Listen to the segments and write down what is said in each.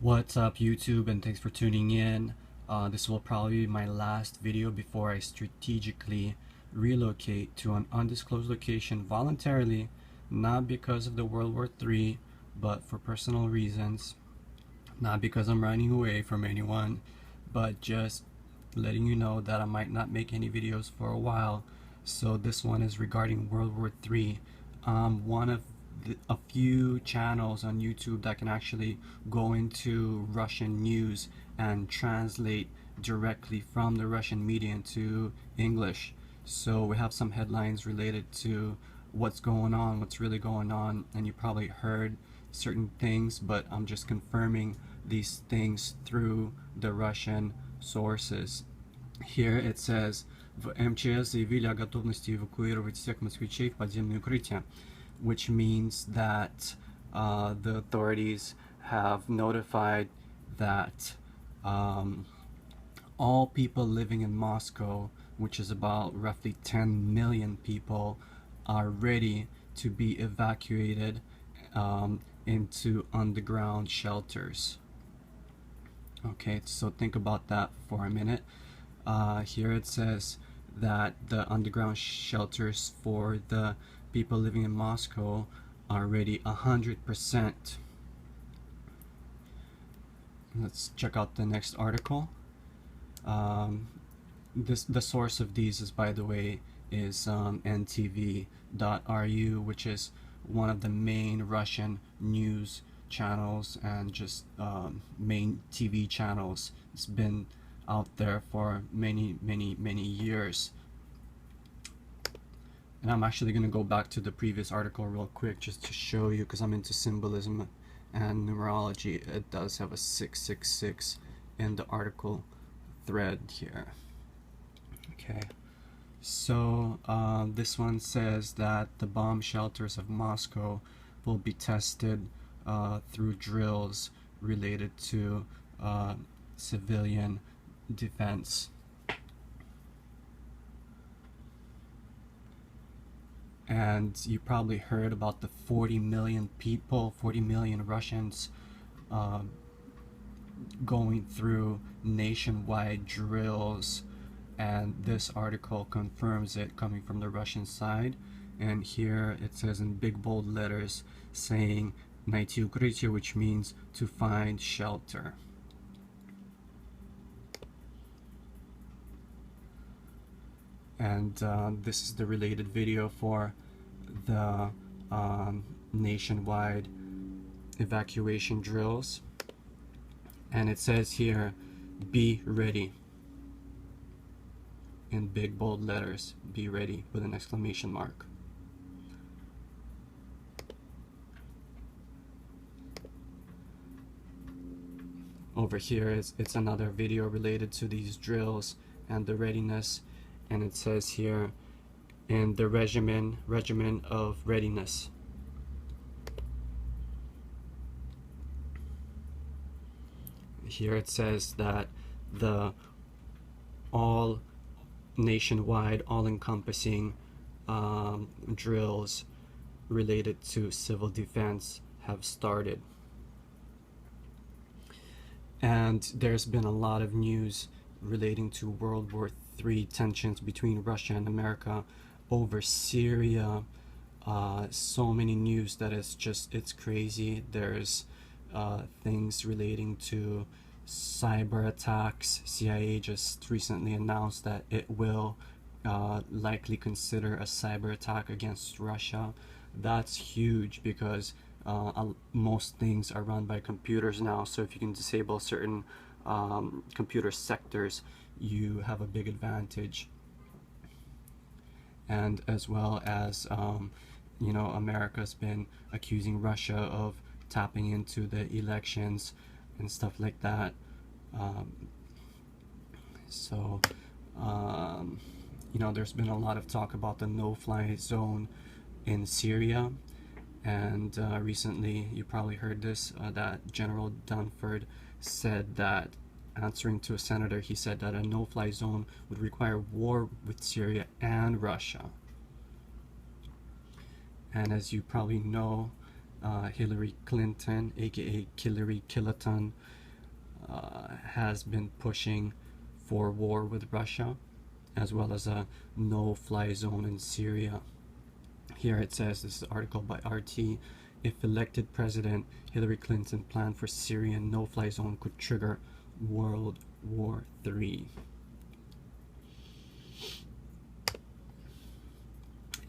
What's up YouTube, and thanks for tuning in. This will probably be my last video before I strategically relocate to an undisclosed location voluntarily, not because of the World War III, but for personal reasons. Not because I'm running away from anyone, but just letting you know that I might not make any videos for a while. So this one is regarding World War III. One of a few channels on YouTube that can actually go into Russian news and translate directly from the Russian media into English. So we have some headlines related to what's going on, what's really going on, and you probably heard certain things, but I'm just confirming these things through the Russian sources. Here it says, в МЧС заявили о готовности эвакуировать всех москвичей в подземные укрытия, which means that the authorities have notified that all people living in Moscow, which is about roughly 10 million people, are ready to be evacuated into underground shelters. Okay, so think about that for a minute. Here it says that the underground shelters for the people living in Moscow are ready 100%. Let's check out the next article. The source of these is, by the way, is ntv.ru, which is one of the main Russian news channels and just main TV channels. It's been out there for many years. And I'm actually going to go back to the previous article real quick just to show you, because I'm into symbolism and numerology. It does have a 666 in the article thread here. Okay, so this one says that the bomb shelters of Moscow will be tested through drills related to civilian defense. And you probably heard about the 40 million people, 40 million Russians going through nationwide drills, and this article confirms it coming from the Russian side. And here it says in big bold letters saying "найти укрытие," which means to find shelter. And this is the related video for the nationwide evacuation drills. And it says here, "Be ready," in big bold letters, "Be ready," with an exclamation mark. Over here it's another video related to these drills and the readiness, and it says here, in the regimen of readiness. Here it says that the all nationwide, all-encompassing drills related to civil defense have started. And there's been a lot of news relating to World War III tensions between Russia and America over Syria. So many news that it's crazy. There's things relating to cyber attacks. CIA just recently announced that it will likely consider a cyber attack against Russia. That's huge because most things are run by computers now, so if you can disable certain computer sectors, you have a big advantage. And as well as you know, America's been accusing Russia of tapping into the elections and stuff like that. You know, there's been a lot of talk about the no-fly zone in Syria, and recently, you probably heard this, that General Dunford said that, answering to a senator, he said that a no-fly zone would require war with Syria and Russia. And as you probably know, Hillary Clinton, aka Hillary Killaton, has been pushing for war with Russia, as well as a no-fly zone in Syria. Here it says, this is an article by RT, if elected president, Hillary Clinton's plan for Syrian no-fly zone could trigger World War III.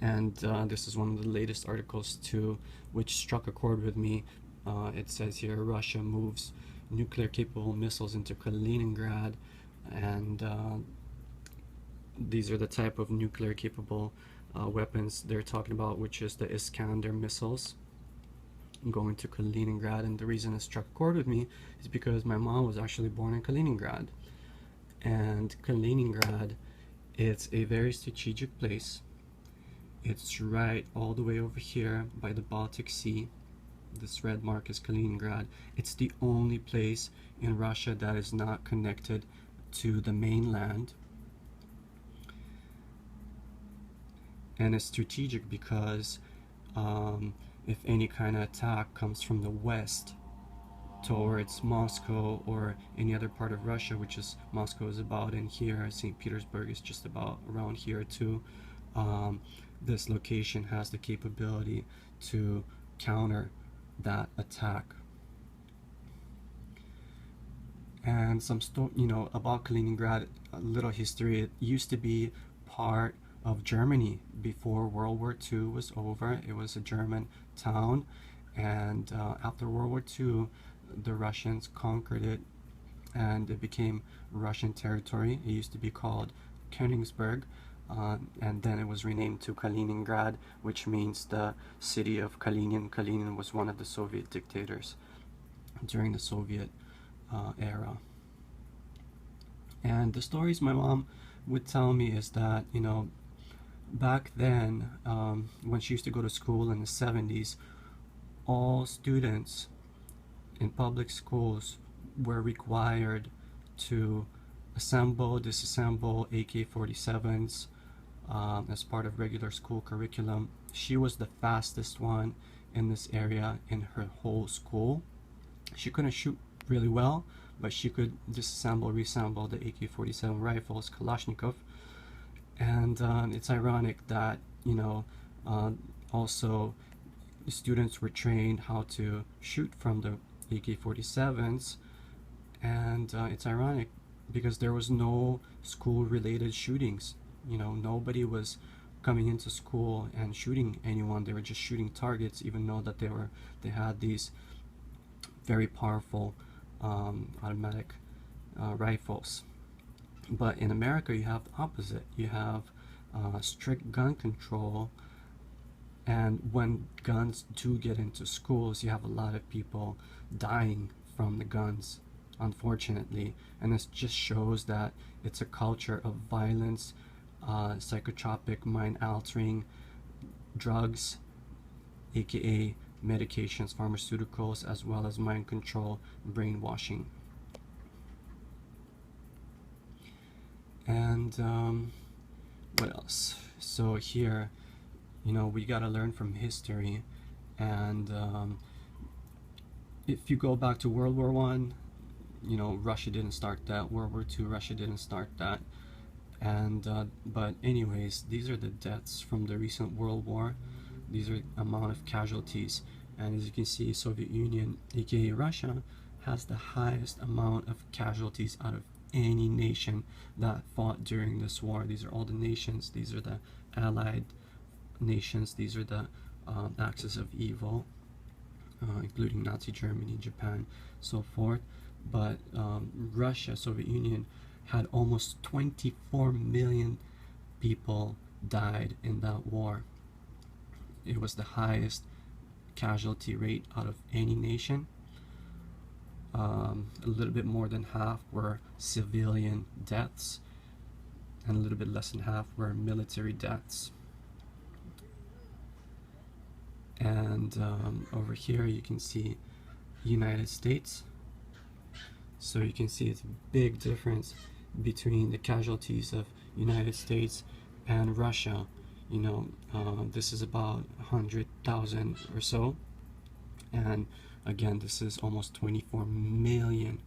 And this is one of the latest articles too, which struck a chord with me. It says here, Russia moves nuclear-capable missiles into Kaliningrad, and these are the type of nuclear-capable weapons they're talking about, which is the Iskander missiles going to Kaliningrad. And the reason it struck a chord with me is because my mom was actually born in Kaliningrad, and Kaliningrad, it's a very strategic place. It's right all the way over here by the Baltic Sea. This red mark is Kaliningrad. It's the only place in Russia that is not connected to the mainland. And it's strategic because if any kind of attack comes from the west towards Moscow or any other part of Russia, which is Moscow is about in here, St. Petersburg is just about around here too, this location has the capability to counter that attack. And some about Kaliningrad, a little history. It used to be part of Germany before World War II was over. It was a German town, and after World War II, the Russians conquered it, and it became Russian territory. It used to be called Königsberg, and then it was renamed to Kaliningrad, which means the city of Kalinin. Kalinin was one of the Soviet dictators during the Soviet era. And the stories my mom would tell me is that, back then, when she used to go to school in the 70s, all students in public schools were required to assemble, disassemble AK-47s as part of regular school curriculum. She was the fastest one in this area in her whole school. She couldn't shoot really well, but she could disassemble, reassemble the AK-47 rifles, Kalashnikov. And it's ironic that, also the students were trained how to shoot from the AK-47s, and it's ironic because there was no school-related shootings. Nobody was coming into school and shooting anyone. They were just shooting targets, even though that they had these very powerful automatic rifles. But in America, you have the opposite. You have strict gun control, and when guns do get into schools, you have a lot of people dying from the guns, unfortunately. And this just shows that it's a culture of violence, psychotropic, mind-altering drugs, aka medications, pharmaceuticals, as well as mind control, brainwashing. And what else? So here, we gotta learn from history. And if you go back to World War I, Russia didn't start that. World War II, Russia didn't start that. And but anyways, these are the deaths from the recent World War. These are amount of casualties, and as you can see, Soviet Union, aka Russia, has the highest amount of casualties out of any nation that fought during this war. These are all the nations. These are the allied nations. These are the axis of evil, including Nazi Germany, Japan, so forth. But Russia, Soviet Union, had almost 24 million people died in that war. It was the highest casualty rate out of any nation. A little bit more than half were civilian deaths, and a little bit less than half were military deaths. And over here you can see United States. So you can see it's a big difference between the casualties of United States and Russia. This is about 100,000 or so, And again, this is almost 24 million.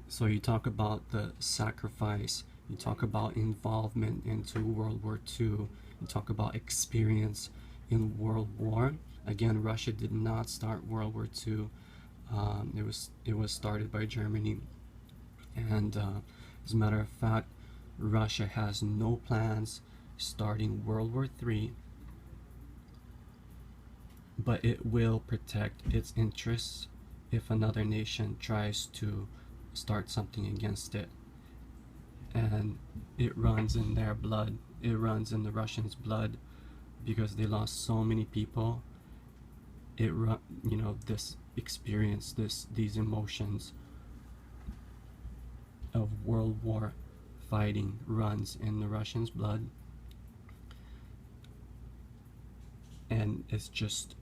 So you talk about the sacrifice, you talk about involvement into World War II, you talk about experience in World War. Again, Russia did not start World War II. It was started by Germany, and as a matter of fact, Russia has no plans starting World War III, but it will protect its interests if another nation tries to start something against it. And it runs in their blood, it runs in the Russians' blood, because they lost so many people. This experience, these emotions of World War fighting runs in the Russians' blood, and it's just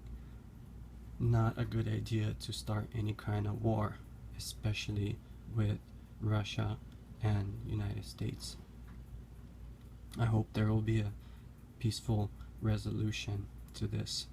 not a good idea to start any kind of war, especially with Russia and United States. I hope there will be a peaceful resolution to this.